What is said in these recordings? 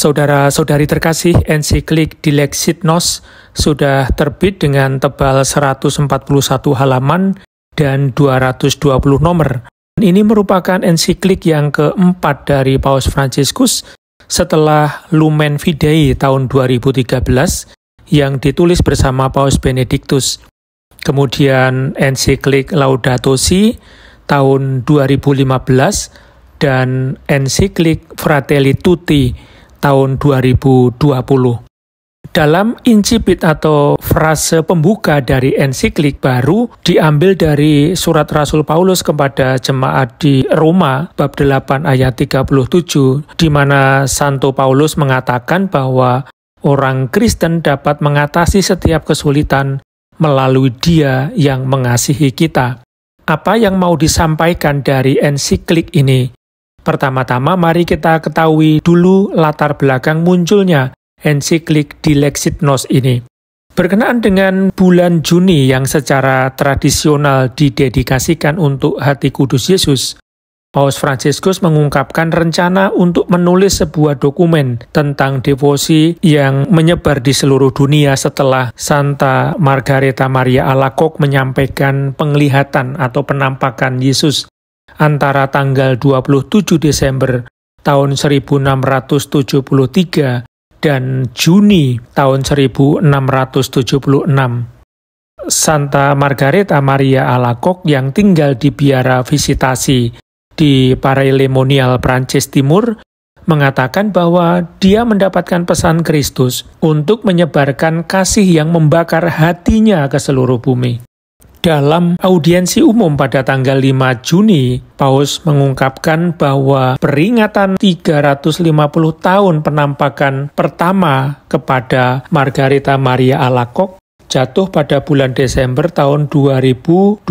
Saudara-saudari terkasih, ensiklik Dilexit Nos sudah terbit dengan tebal 141 halaman dan 220 nomor. Ini merupakan ensiklik yang keempat dari Paus Fransiskus setelah Lumen Fidei tahun 2013 yang ditulis bersama Paus Benediktus. Kemudian ensiklik Laudato Si tahun 2015 dan ensiklik Fratelli Tutti tahun 2020. Dalam incipit atau frase pembuka dari ensiklik baru diambil dari surat Rasul Paulus kepada jemaat di Roma bab 8 ayat 37, di mana Santo Paulus mengatakan bahwa orang Kristen dapat mengatasi setiap kesulitan melalui Dia yang mengasihi kita. Apa yang mau disampaikan dari ensiklik ini? Pertama-tama mari kita ketahui dulu latar belakang munculnya ensiklik Dilexit Nos ini. Berkenaan dengan bulan Juni yang secara tradisional didedikasikan untuk Hati Kudus Yesus, Paus Fransiskus mengungkapkan rencana untuk menulis sebuah dokumen tentang devosi yang menyebar di seluruh dunia setelah Santa Margareta Maria Alacoque menyampaikan penglihatan atau penampakan Yesus antara tanggal 27 Desember tahun 1673 dan Juni tahun 1676. Santa Margareta Maria Alacoque yang tinggal di biara visitasi di Paray-le-Monial, Prancis Timur, mengatakan bahwa dia mendapatkan pesan Kristus untuk menyebarkan kasih yang membakar hatinya ke seluruh bumi. Dalam audiensi umum pada tanggal 5 Juni, Paus mengungkapkan bahwa peringatan 350 tahun penampakan pertama kepada Margareta Maria Alacoque jatuh pada bulan Desember tahun 2023.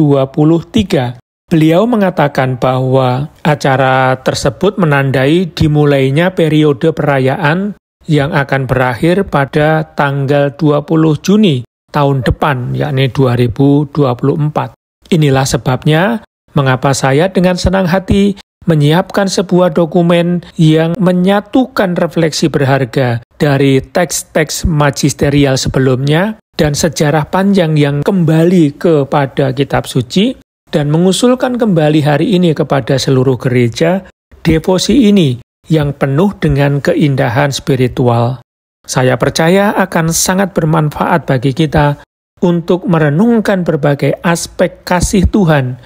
Beliau mengatakan bahwa acara tersebut menandai dimulainya periode perayaan yang akan berakhir pada tanggal 20 Juni tahun depan, yakni 2024. Inilah sebabnya mengapa saya dengan senang hati menyiapkan sebuah dokumen yang menyatukan refleksi berharga dari teks-teks magisterial sebelumnya dan sejarah panjang yang kembali kepada kitab suci dan mengusulkan kembali hari ini kepada seluruh gereja devosi ini yang penuh dengan keindahan spiritual. Saya percaya akan sangat bermanfaat bagi kita untuk merenungkan berbagai aspek kasih Tuhan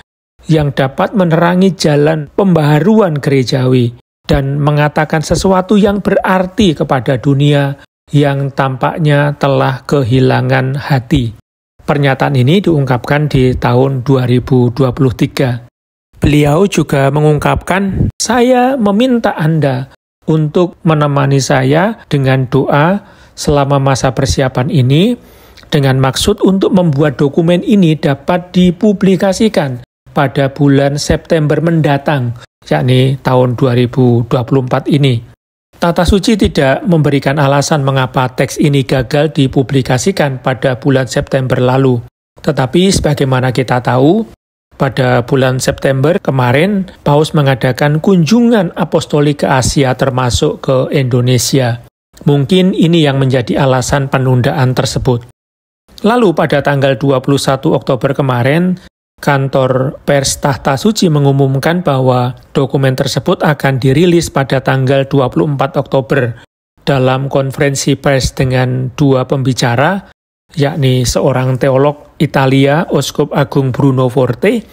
yang dapat menerangi jalan pembaharuan gerejawi dan mengatakan sesuatu yang berarti kepada dunia yang tampaknya telah kehilangan hati. Pernyataan ini diungkapkan di tahun 2023. Beliau juga mengungkapkan, saya meminta Anda untuk menemani saya dengan doa selama masa persiapan ini, dengan maksud untuk membuat dokumen ini dapat dipublikasikan pada bulan September mendatang, yakni tahun 2024 ini. Tata Suci tidak memberikan alasan mengapa teks ini gagal dipublikasikan pada bulan September lalu. Tetapi sebagaimana kita tahu, pada bulan September kemarin, Paus mengadakan kunjungan apostolik ke Asia termasuk ke Indonesia. Mungkin ini yang menjadi alasan penundaan tersebut. Lalu pada tanggal 21 Oktober kemarin, kantor pers Tahta Suci mengumumkan bahwa dokumen tersebut akan dirilis pada tanggal 24 Oktober dalam konferensi pers dengan dua pembicara, yakni seorang teolog Italia, Uskup Agung Bruno Forte,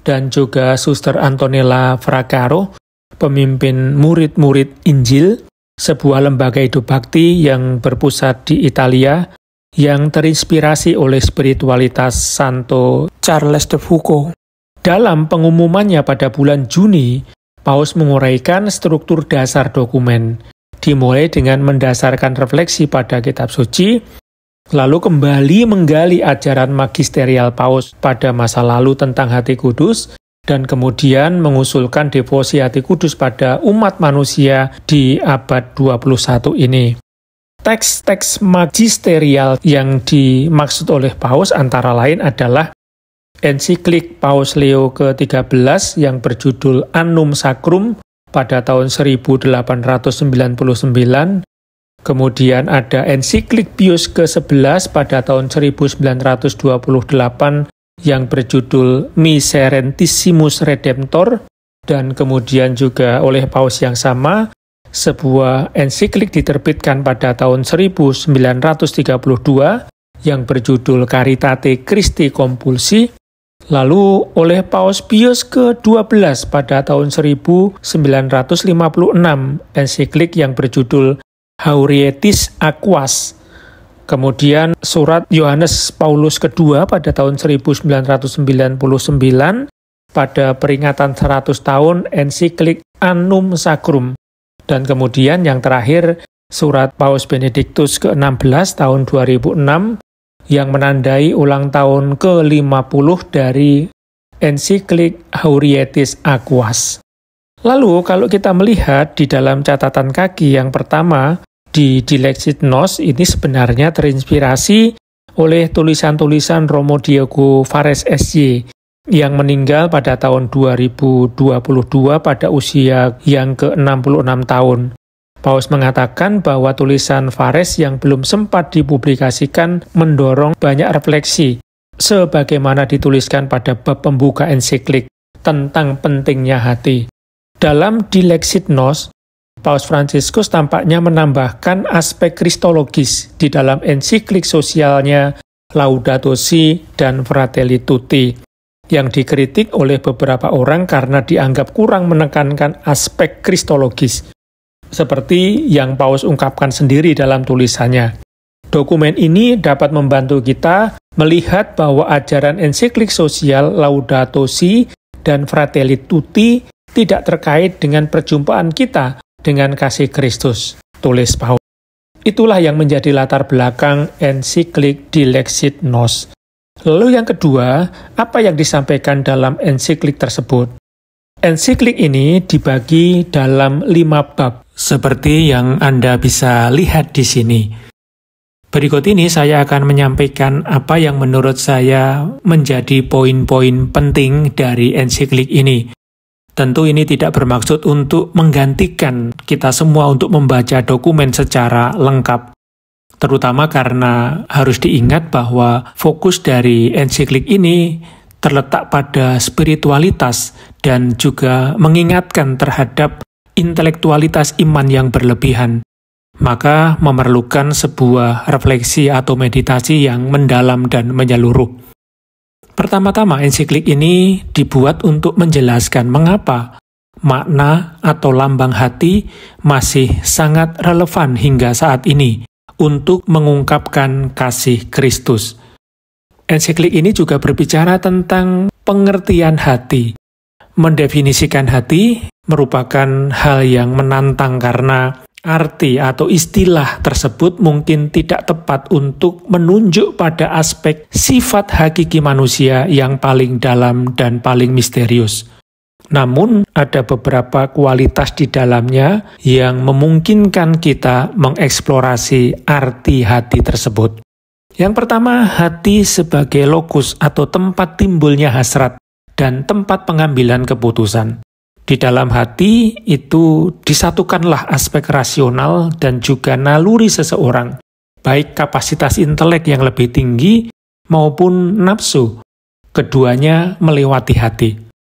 dan juga Suster Antonella Fracaro, pemimpin murid-murid Injil, sebuah lembaga hidup bakti yang berpusat di Italia, yang terinspirasi oleh spiritualitas Santo Charles de Foucauld. Dalam pengumumannya pada bulan Juni, Paus menguraikan struktur dasar dokumen, dimulai dengan mendasarkan refleksi pada kitab suci, lalu kembali menggali ajaran magisterial Paus pada masa lalu tentang Hati Kudus, dan kemudian mengusulkan devosi Hati Kudus pada umat manusia di abad 21 ini. Teks-teks magisterial yang dimaksud oleh Paus antara lain adalah ensiklik Paus Leo ke-13 yang berjudul Annum Sacrum pada tahun 1899 Kemudian ada ensiklik Pius ke-11 pada tahun 1928 yang berjudul Miserentissimus Redemptor, dan kemudian juga oleh Paus yang sama, sebuah ensiklik diterbitkan pada tahun 1932 yang berjudul Caritate Christi Compulsi, lalu oleh Paus Pius ke-12 pada tahun 1956 ensiklik yang berjudul Haurietis Aquas. Kemudian surat Yohanes Paulus kedua pada tahun 1999 pada peringatan 100 tahun ensiklik Annum Sacrum. Dan kemudian yang terakhir surat Paus Benediktus ke-16 tahun 2006 yang menandai ulang tahun ke-50 dari ensiklik Haurietis Aquas. Lalu kalau kita melihat di dalam catatan kaki yang pertama, di Dilexit Nos ini sebenarnya terinspirasi oleh tulisan-tulisan Romo Diego Fares SY yang meninggal pada tahun 2022 pada usia yang ke-66 tahun. Paus mengatakan bahwa tulisan Fares yang belum sempat dipublikasikan mendorong banyak refleksi, sebagaimana dituliskan pada bab pembuka ensiklik tentang pentingnya hati. Dalam Dilexit Nos, Paus Fransiskus tampaknya menambahkan aspek kristologis di dalam ensiklik sosialnya Laudato Si dan Fratelli Tutti, yang dikritik oleh beberapa orang karena dianggap kurang menekankan aspek kristologis, seperti yang Paus ungkapkan sendiri dalam tulisannya. Dokumen ini dapat membantu kita melihat bahwa ajaran ensiklik sosial Laudato Si dan Fratelli Tutti tidak terkait dengan perjumpaan kita dengan kasih Kristus, tulis Paus. Itulah yang menjadi latar belakang ensiklik Dilexit Nos. Lalu yang kedua, apa yang disampaikan dalam ensiklik tersebut? Ensiklik ini dibagi dalam 5 bab, seperti yang Anda bisa lihat di sini. Berikut ini saya akan menyampaikan apa yang menurut saya menjadi poin-poin penting dari ensiklik ini. Tentu ini tidak bermaksud untuk menggantikan kita semua untuk membaca dokumen secara lengkap. Terutama karena harus diingat bahwa fokus dari ensiklik ini terletak pada spiritualitas dan juga mengingatkan terhadap intelektualitas iman yang berlebihan. Maka memerlukan sebuah refleksi atau meditasi yang mendalam dan menyeluruh. Pertama-tama, ensiklik ini dibuat untuk menjelaskan mengapa makna atau lambang hati masih sangat relevan hingga saat ini untuk mengungkapkan kasih Kristus. Ensiklik ini juga berbicara tentang pengertian hati. Mendefinisikan hati merupakan hal yang menantang karena arti atau istilah tersebut mungkin tidak tepat untuk menunjuk pada aspek sifat hakiki manusia yang paling dalam dan paling misterius. Namun, ada beberapa kualitas di dalamnya yang memungkinkan kita mengeksplorasi arti hati tersebut. Yang pertama, hati sebagai lokus atau tempat timbulnya hasrat dan tempat pengambilan keputusan. Di dalam hati itu disatukanlah aspek rasional dan juga naluri seseorang, baik kapasitas intelek yang lebih tinggi maupun nafsu. Keduanya melewati hati.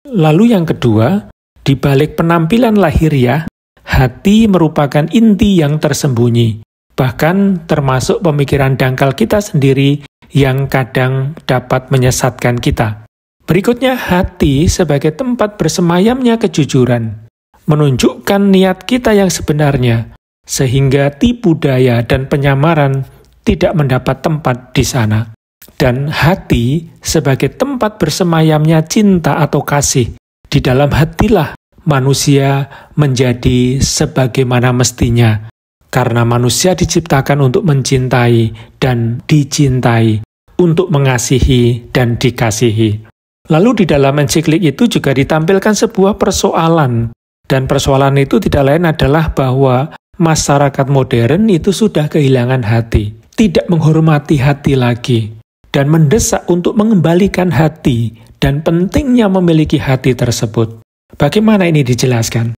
Lalu yang kedua, di balik penampilan lahiriah, hati merupakan inti yang tersembunyi, bahkan termasuk pemikiran dangkal kita sendiri yang kadang dapat menyesatkan kita. Berikutnya, hati sebagai tempat bersemayamnya kejujuran, menunjukkan niat kita yang sebenarnya, sehingga tipu daya dan penyamaran tidak mendapat tempat di sana. Dan hati sebagai tempat bersemayamnya cinta atau kasih, di dalam hatilah manusia menjadi sebagaimana mestinya, karena manusia diciptakan untuk mencintai dan dicintai, untuk mengasihi dan dikasihi. Lalu di dalam ensiklik itu juga ditampilkan sebuah persoalan, dan persoalan itu tidak lain adalah bahwa masyarakat modern itu sudah kehilangan hati, tidak menghormati hati lagi, dan mendesak untuk mengembalikan hati dan pentingnya memiliki hati tersebut. Bagaimana ini dijelaskan?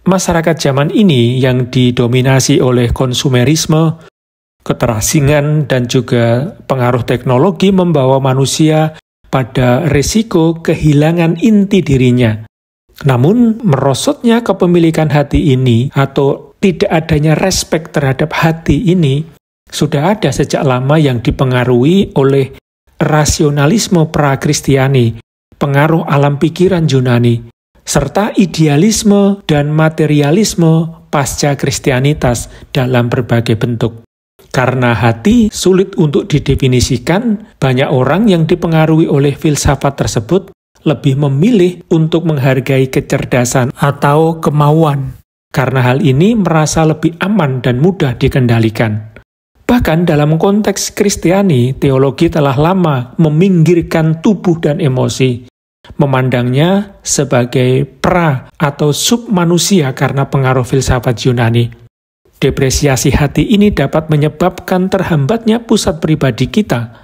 Masyarakat zaman ini yang didominasi oleh konsumerisme, keterasingan, dan juga pengaruh teknologi membawa manusia pada risiko kehilangan inti dirinya. Namun, merosotnya kepemilikan hati ini atau tidak adanya respek terhadap hati ini sudah ada sejak lama yang dipengaruhi oleh rasionalisme pra-Kristiani, pengaruh alam pikiran Yunani, serta idealisme dan materialisme pasca Kristianitas dalam berbagai bentuk. Karena hati sulit untuk didefinisikan, banyak orang yang dipengaruhi oleh filsafat tersebut lebih memilih untuk menghargai kecerdasan atau kemauan. Karena hal ini merasa lebih aman dan mudah dikendalikan. Bahkan dalam konteks Kristiani, teologi telah lama meminggirkan tubuh dan emosi, memandangnya sebagai pra atau submanusia karena pengaruh filsafat Yunani. Depresiasi hati ini dapat menyebabkan terhambatnya pusat pribadi kita,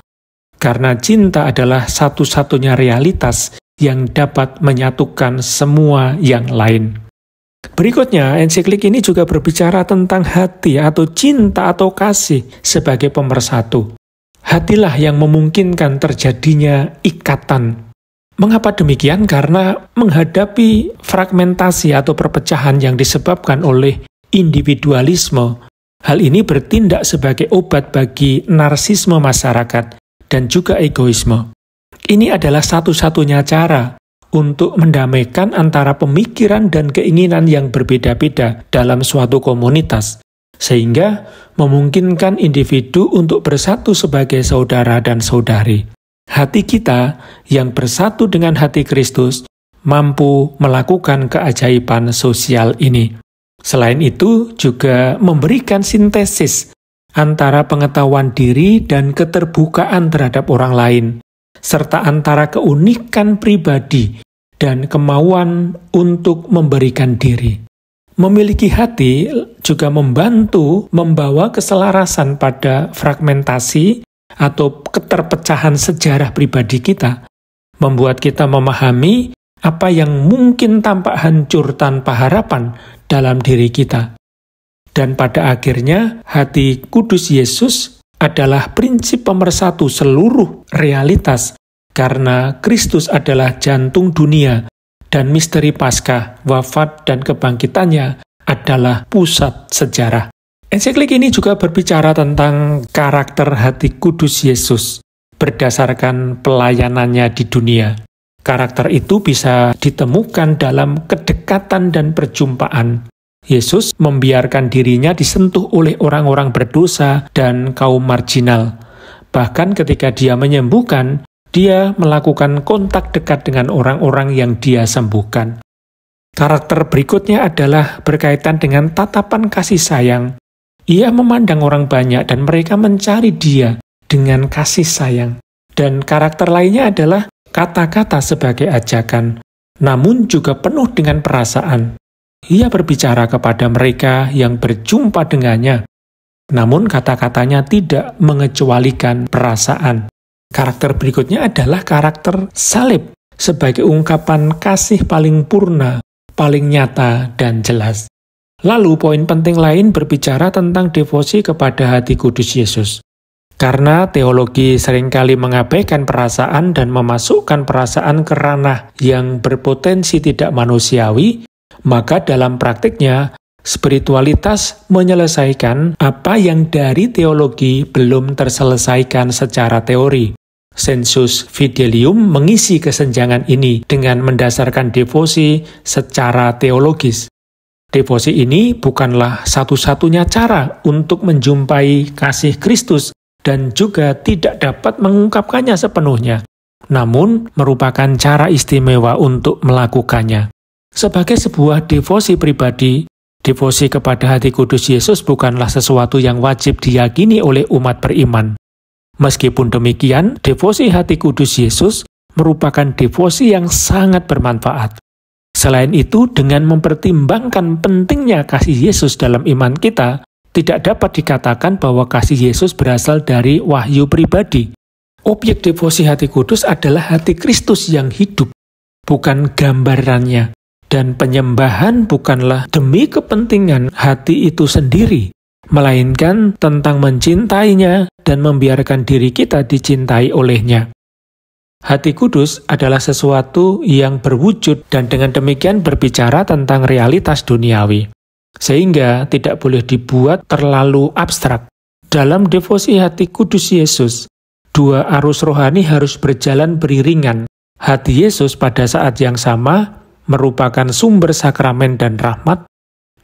karena cinta adalah satu-satunya realitas yang dapat menyatukan semua yang lain. Berikutnya, ensiklik ini juga berbicara tentang hati atau cinta atau kasih sebagai pemersatu. Hatilah yang memungkinkan terjadinya ikatan. Mengapa demikian? Karena menghadapi fragmentasi atau perpecahan yang disebabkan oleh individualisme, hal ini bertindak sebagai obat bagi narsisme masyarakat dan juga egoisme. Ini adalah satu-satunya cara untuk mendamaikan antara pemikiran dan keinginan yang berbeda-beda dalam suatu komunitas, sehingga memungkinkan individu untuk bersatu sebagai saudara dan saudari. Hati kita yang bersatu dengan hati Kristus mampu melakukan keajaiban sosial ini. Selain itu, juga memberikan sintesis antara pengetahuan diri dan keterbukaan terhadap orang lain, serta antara keunikan pribadi dan kemauan untuk memberikan diri. Memiliki hati juga membantu membawa keselarasan pada fragmentasi atau keterpecahan sejarah pribadi kita, membuat kita memahami apa yang mungkin tampak hancur tanpa harapan dalam diri kita. Dan pada akhirnya, hati kudus Yesus adalah prinsip pemersatu seluruh realitas, karena Kristus adalah jantung dunia, dan misteri Paskah, wafat, dan kebangkitannya adalah pusat sejarah. Ensiklik ini juga berbicara tentang karakter hati kudus Yesus berdasarkan pelayanannya di dunia. Karakter itu bisa ditemukan dalam kedekatan dan perjumpaan. Yesus membiarkan dirinya disentuh oleh orang-orang berdosa dan kaum marginal. Bahkan ketika dia menyembuhkan, dia melakukan kontak dekat dengan orang-orang yang dia sembuhkan. Karakter berikutnya adalah berkaitan dengan tatapan kasih sayang. Ia memandang orang banyak dan mereka mencari dia dengan kasih sayang. Dan karakter lainnya adalah kata-kata sebagai ajakan, namun juga penuh dengan perasaan. Ia berbicara kepada mereka yang berjumpa dengannya, namun kata-katanya tidak mengecualikan perasaan. Karakter berikutnya adalah karakter salib sebagai ungkapan kasih paling purna, paling nyata, dan jelas. Lalu poin penting lain berbicara tentang devosi kepada hati kudus Yesus. Karena teologi seringkali mengabaikan perasaan dan memasukkan perasaan ke ranah yang berpotensi tidak manusiawi, maka dalam praktiknya, spiritualitas menyelesaikan apa yang dari teologi belum terselesaikan secara teori. Sensus fidelium mengisi kesenjangan ini dengan mendasarkan devosi secara teologis. Devosi ini bukanlah satu-satunya cara untuk menjumpai kasih Kristus dan juga tidak dapat mengungkapkannya sepenuhnya, namun merupakan cara istimewa untuk melakukannya. Sebagai sebuah devosi pribadi, devosi kepada hati kudus Yesus bukanlah sesuatu yang wajib diyakini oleh umat beriman. Meskipun demikian, devosi hati kudus Yesus merupakan devosi yang sangat bermanfaat. Selain itu, dengan mempertimbangkan pentingnya kasih Yesus dalam iman kita, tidak dapat dikatakan bahwa kasih Yesus berasal dari wahyu pribadi. Objek devosi hati kudus adalah hati Kristus yang hidup, bukan gambarannya. Dan penyembahan bukanlah demi kepentingan hati itu sendiri, melainkan tentang mencintainya dan membiarkan diri kita dicintai olehnya. Hati kudus adalah sesuatu yang berwujud dan dengan demikian berbicara tentang realitas duniawi, sehingga tidak boleh dibuat terlalu abstrak. Dalam devosi hati kudus Yesus, dua arus rohani harus berjalan beriringan. Hati Yesus pada saat yang sama merupakan sumber sakramen dan rahmat,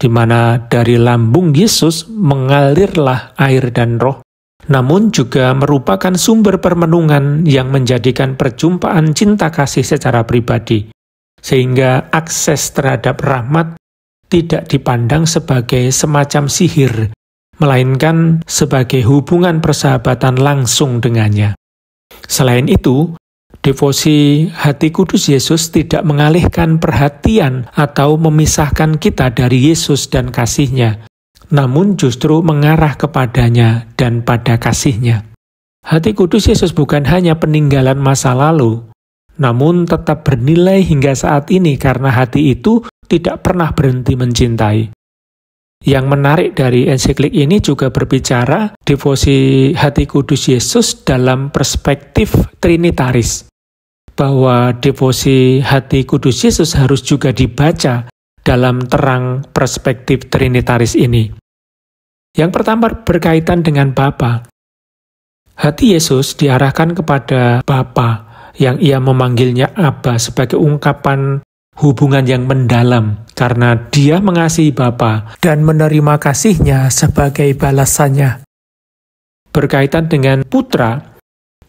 di mana dari lambung Yesus mengalirlah air dan roh, namun juga merupakan sumber permenungan yang menjadikan perjumpaan cinta kasih secara pribadi, sehingga akses terhadap rahmat tidak dipandang sebagai semacam sihir, melainkan sebagai hubungan persahabatan langsung dengannya. Selain itu, devosi hati kudus Yesus tidak mengalihkan perhatian atau memisahkan kita dari Yesus dan kasih-Nya, namun justru mengarah kepadanya dan pada kasih-Nya. Hati kudus Yesus bukan hanya peninggalan masa lalu, namun tetap bernilai hingga saat ini karena hati itu tidak pernah berhenti mencintai. Yang menarik dari ensiklik ini juga berbicara devosi hati kudus Yesus dalam perspektif trinitaris, bahwa devosi hati kudus Yesus harus juga dibaca dalam terang perspektif trinitaris ini. Yang pertama berkaitan dengan Bapa. Hati Yesus diarahkan kepada Bapa, yang ia memanggilnya Abba sebagai ungkapan hubungan yang mendalam, karena dia mengasihi Bapa dan menerima kasih-Nya sebagai balasannya. Berkaitan dengan Putra,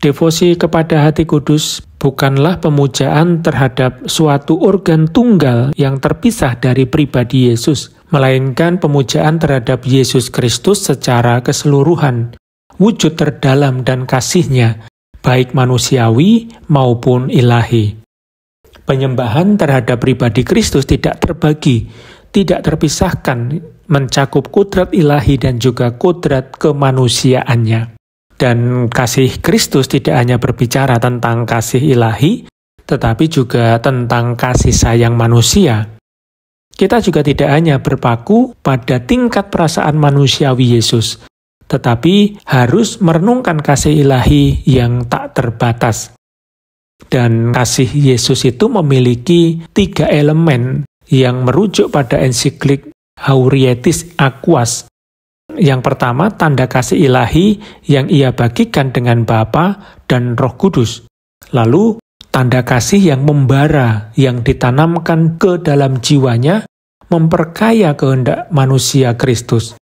devosi kepada hati kudus bukanlah pemujaan terhadap suatu organ tunggal yang terpisah dari pribadi Yesus, melainkan pemujaan terhadap Yesus Kristus secara keseluruhan, wujud terdalam dan kasih-Nya, baik manusiawi maupun ilahi. Penyembahan terhadap pribadi Kristus tidak terbagi, tidak terpisahkan, mencakup kodrat ilahi dan juga kodrat kemanusiaannya. Dan kasih Kristus tidak hanya berbicara tentang kasih ilahi, tetapi juga tentang kasih sayang manusia. Kita juga tidak hanya berpaku pada tingkat perasaan manusiawi Yesus, tetapi harus merenungkan kasih ilahi yang tak terbatas. Dan kasih Yesus itu memiliki 3 elemen yang merujuk pada ensiklik Haurietis Aquas. Yang pertama, tanda kasih ilahi yang ia bagikan dengan Bapa dan Roh Kudus. Lalu, tanda kasih yang membara, yang ditanamkan ke dalam jiwanya, memperkaya kehendak manusia Kristus.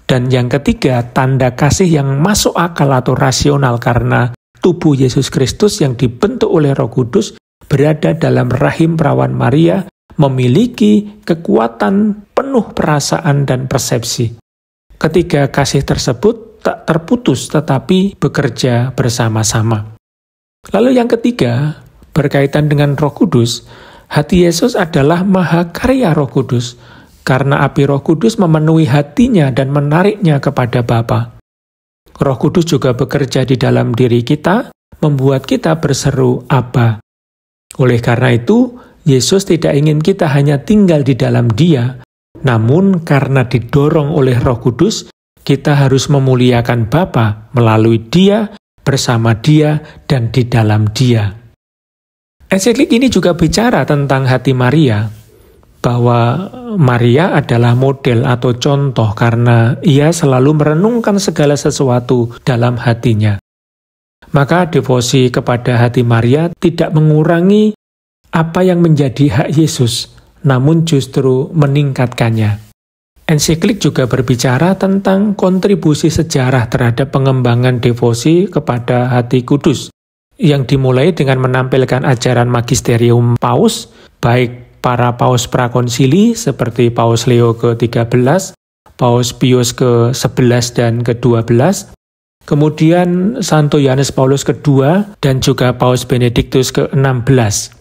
Dan yang ketiga, tanda kasih yang masuk akal atau rasional karena tubuh Yesus Kristus yang dibentuk oleh Roh Kudus berada dalam rahim perawan Maria, memiliki kekuatan penuh perasaan dan persepsi. Ketiga kasih tersebut tak terputus tetapi bekerja bersama-sama. Lalu yang ketiga, berkaitan dengan Roh Kudus, hati Yesus adalah mahakarya Roh Kudus, karena api Roh Kudus memenuhi hatinya dan menariknya kepada Bapa. Roh Kudus juga bekerja di dalam diri kita, membuat kita berseru Abba. Oleh karena itu, Yesus tidak ingin kita hanya tinggal di dalam Dia, namun karena didorong oleh Roh Kudus, kita harus memuliakan Bapa melalui Dia, bersama Dia, dan di dalam Dia. Ensiklik ini juga bicara tentang hati Maria, bahwa Maria adalah model atau contoh karena ia selalu merenungkan segala sesuatu dalam hatinya. Maka devosi kepada hati Maria tidak mengurangi apa yang menjadi hak Yesus, namun justru meningkatkannya. Ensiklik juga berbicara tentang kontribusi sejarah terhadap pengembangan devosi kepada hati kudus, yang dimulai dengan menampilkan ajaran magisterium Paus, baik para Paus prakonsili seperti Paus Leo ke-13, Paus Pius ke-11 dan ke-12, kemudian Santo Yohanes Paulus II, dan juga Paus Benediktus ke-16.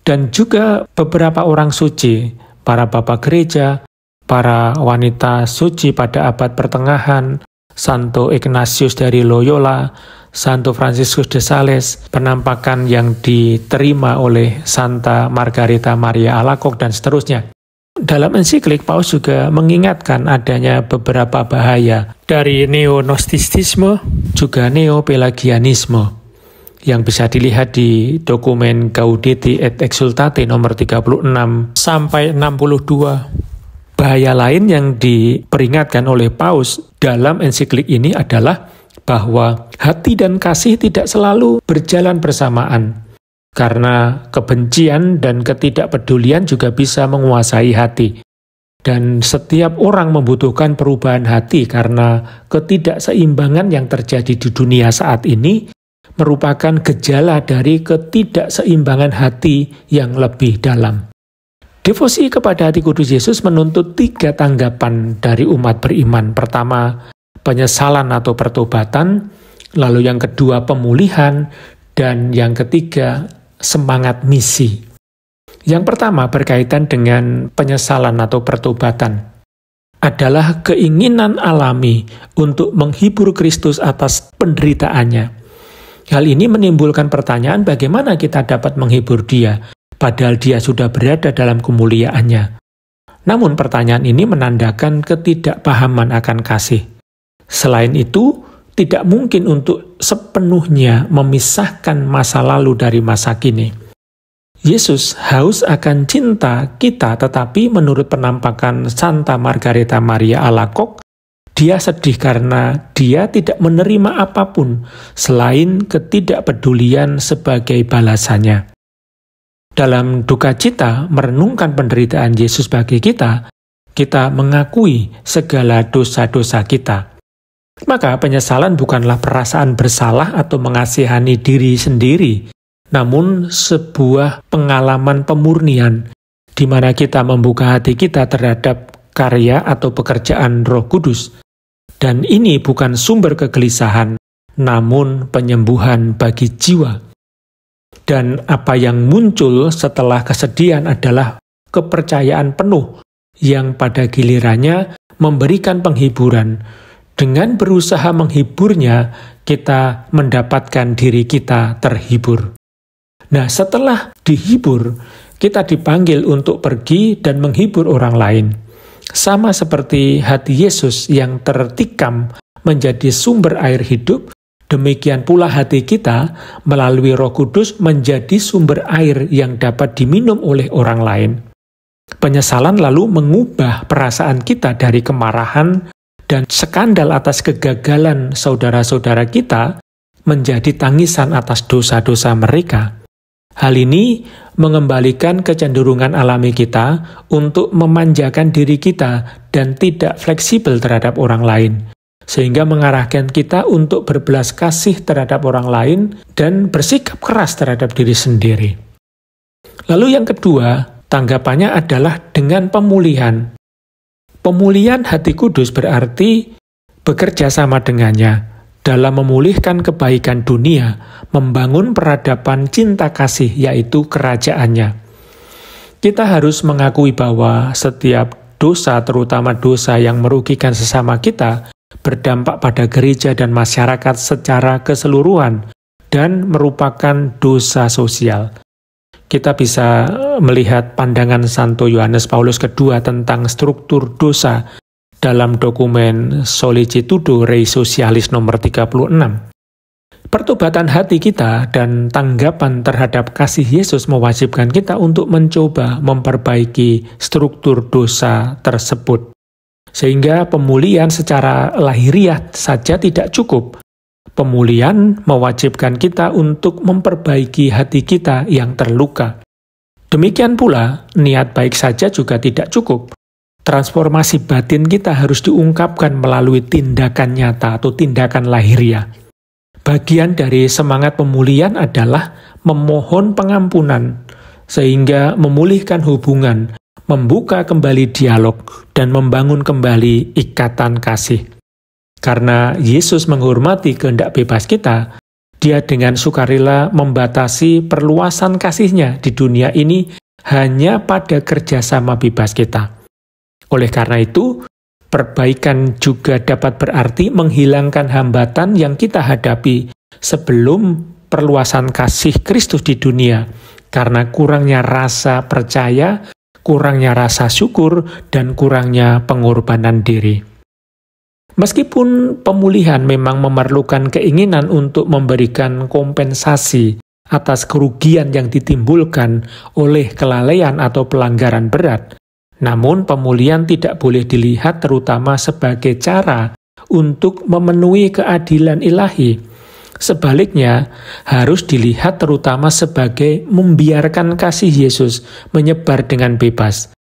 Dan juga beberapa orang suci, para bapak gereja, para wanita suci pada abad pertengahan, Santo Ignatius dari Loyola, Santo Fransiskus de Sales, penampakan yang diterima oleh Santa Margarita Maria Alacoque, dan seterusnya. Dalam ensiklik, Paus juga mengingatkan adanya beberapa bahaya dari neo-gnostisisme, juga neo-pelagianisme, yang bisa dilihat di dokumen Gaudete et Exsultate nomor 36 sampai 62. Bahaya lain yang diperingatkan oleh Paus dalam ensiklik ini adalah bahwa hati dan kasih tidak selalu berjalan bersamaan, karena kebencian dan ketidakpedulian juga bisa menguasai hati. Dan setiap orang membutuhkan perubahan hati karena ketidakseimbangan yang terjadi di dunia saat ini merupakan gejala dari ketidakseimbangan hati yang lebih dalam. Devosi kepada Hati Kudus Yesus menuntut 3 tanggapan dari umat beriman. Pertama, penyesalan atau pertobatan, lalu yang kedua pemulihan, dan yang ketiga semangat misi. Yang pertama berkaitan dengan penyesalan atau pertobatan, adalah keinginan alami untuk menghibur Kristus atas penderitaannya. Hal ini menimbulkan pertanyaan bagaimana kita dapat menghibur Dia, padahal Dia sudah berada dalam kemuliaannya. Namun pertanyaan ini menandakan ketidakpahaman akan kasih. Selain itu, tidak mungkin untuk sepenuhnya memisahkan masa lalu dari masa kini. Yesus haus akan cinta kita, tetapi menurut penampakan Santa Margarita Maria Alacoque, Dia sedih karena Dia tidak menerima apapun selain ketidakpedulian sebagai balasannya. Dalam duka cita merenungkan penderitaan Yesus bagi kita mengakui segala dosa-dosa kita. Maka penyesalan bukanlah perasaan bersalah atau mengasihani diri sendiri, namun sebuah pengalaman pemurnian di mana kita membuka hati kita terhadap karya atau pekerjaan Roh Kudus. Dan ini bukan sumber kegelisahan, namun penyembuhan bagi jiwa. Dan apa yang muncul setelah kesedihan adalah kepercayaan penuh yang pada gilirannya memberikan penghiburan. Dengan berusaha menghiburnya, kita mendapatkan diri kita terhibur. Nah, setelah dihibur, kita dipanggil untuk pergi dan menghibur orang lain. Sama seperti hati Yesus yang tertikam menjadi sumber air hidup, demikian pula hati kita melalui Roh Kudus menjadi sumber air yang dapat diminum oleh orang lain. Penyesalan lalu mengubah perasaan kita dari kemarahan dan skandal atas kegagalan saudara-saudara kita menjadi tangisan atas dosa-dosa mereka. Hal ini mengembalikan kecenderungan alami kita untuk memanjakan diri kita dan tidak fleksibel terhadap orang lain, sehingga mengarahkan kita untuk berbelas kasih terhadap orang lain dan bersikap keras terhadap diri sendiri. Lalu yang kedua, tanggapannya adalah dengan pemulihan. Pemulihan hati kudus berarti bekerja sama dengannya dalam memulihkan kebaikan dunia, membangun peradaban cinta kasih, yaitu kerajaannya. Kita harus mengakui bahwa setiap dosa, terutama dosa yang merugikan sesama kita, berdampak pada gereja dan masyarakat secara keseluruhan dan merupakan dosa sosial. Kita bisa melihat pandangan Santo Yohanes Paulus II tentang struktur dosa dalam dokumen Sollicitudo Rei Socialis nomor 36. Pertobatan hati kita dan tanggapan terhadap kasih Yesus mewajibkan kita untuk mencoba memperbaiki struktur dosa tersebut. Sehingga pemulihan secara lahiriah saja tidak cukup. Pemulihan mewajibkan kita untuk memperbaiki hati kita yang terluka. Demikian pula, niat baik saja juga tidak cukup. Transformasi batin kita harus diungkapkan melalui tindakan nyata atau tindakan lahiriah. Bagian dari semangat pemulihan adalah memohon pengampunan, sehingga memulihkan hubungan, membuka kembali dialog, dan membangun kembali ikatan kasih. Karena Yesus menghormati kehendak bebas kita, Dia dengan sukarela membatasi perluasan kasih-Nya di dunia ini hanya pada kerjasama bebas kita. Oleh karena itu, perbaikan juga dapat berarti menghilangkan hambatan yang kita hadapi sebelum perluasan kasih Kristus di dunia, karena kurangnya rasa percaya, kurangnya rasa syukur, dan kurangnya pengorbanan diri. Meskipun pemulihan memang memerlukan keinginan untuk memberikan kompensasi atas kerugian yang ditimbulkan oleh kelalaian atau pelanggaran berat, namun pemulihan tidak boleh dilihat terutama sebagai cara untuk memenuhi keadilan ilahi. Sebaliknya, harus dilihat terutama sebagai membiarkan kasih Yesus menyebar dengan bebas.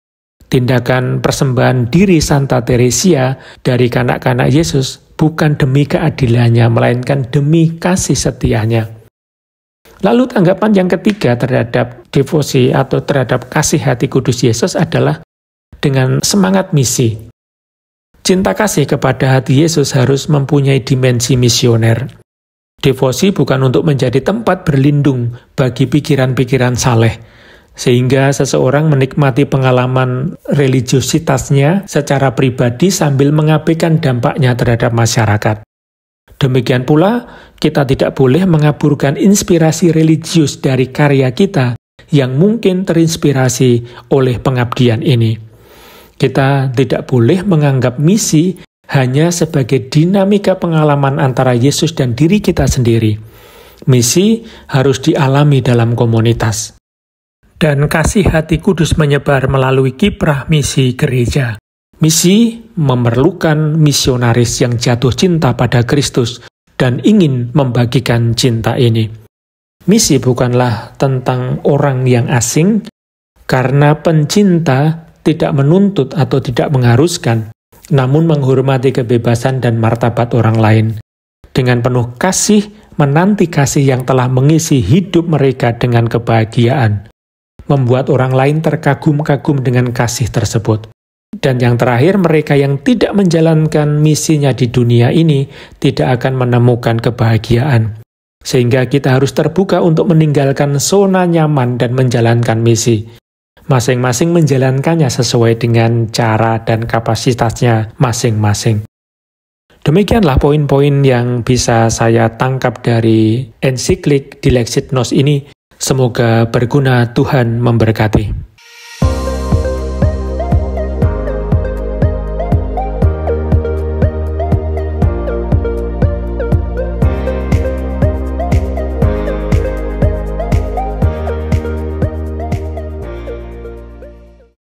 Tindakan persembahan diri Santa Teresia dari kanak-kanak Yesus bukan demi keadilannya, melainkan demi kasih setianya. Lalu tanggapan yang ketiga terhadap devosi atau terhadap kasih hati kudus Yesus adalah dengan semangat misi. Cinta kasih kepada hati Yesus harus mempunyai dimensi misioner. Devosi bukan untuk menjadi tempat berlindung bagi pikiran-pikiran saleh, sehingga seseorang menikmati pengalaman religiositasnya secara pribadi sambil mengabaikan dampaknya terhadap masyarakat. Demikian pula, kita tidak boleh mengaburkan inspirasi religius dari karya kita yang mungkin terinspirasi oleh pengabdian ini. Kita tidak boleh menganggap misi hanya sebagai dinamika pengalaman antara Yesus dan diri kita sendiri. Misi harus dialami dalam komunitas. Dan kasih hati kudus menyebar melalui kiprah misi gereja. Misi memerlukan misionaris yang jatuh cinta pada Kristus dan ingin membagikan cinta ini. Misi bukanlah tentang orang yang asing, karena pencinta tidak menuntut atau tidak mengharuskan, namun menghormati kebebasan dan martabat orang lain. Dengan penuh kasih, menanti kasih yang telah mengisi hidup mereka dengan kebahagiaan, membuat orang lain terkagum-kagum dengan kasih tersebut. Dan yang terakhir, mereka yang tidak menjalankan misinya di dunia ini tidak akan menemukan kebahagiaan. Sehingga kita harus terbuka untuk meninggalkan zona nyaman dan menjalankan misi. Masing-masing menjalankannya sesuai dengan cara dan kapasitasnya masing-masing. Demikianlah poin-poin yang bisa saya tangkap dari ensiklik Dilexit Nos ini. Semoga berguna. Tuhan memberkati.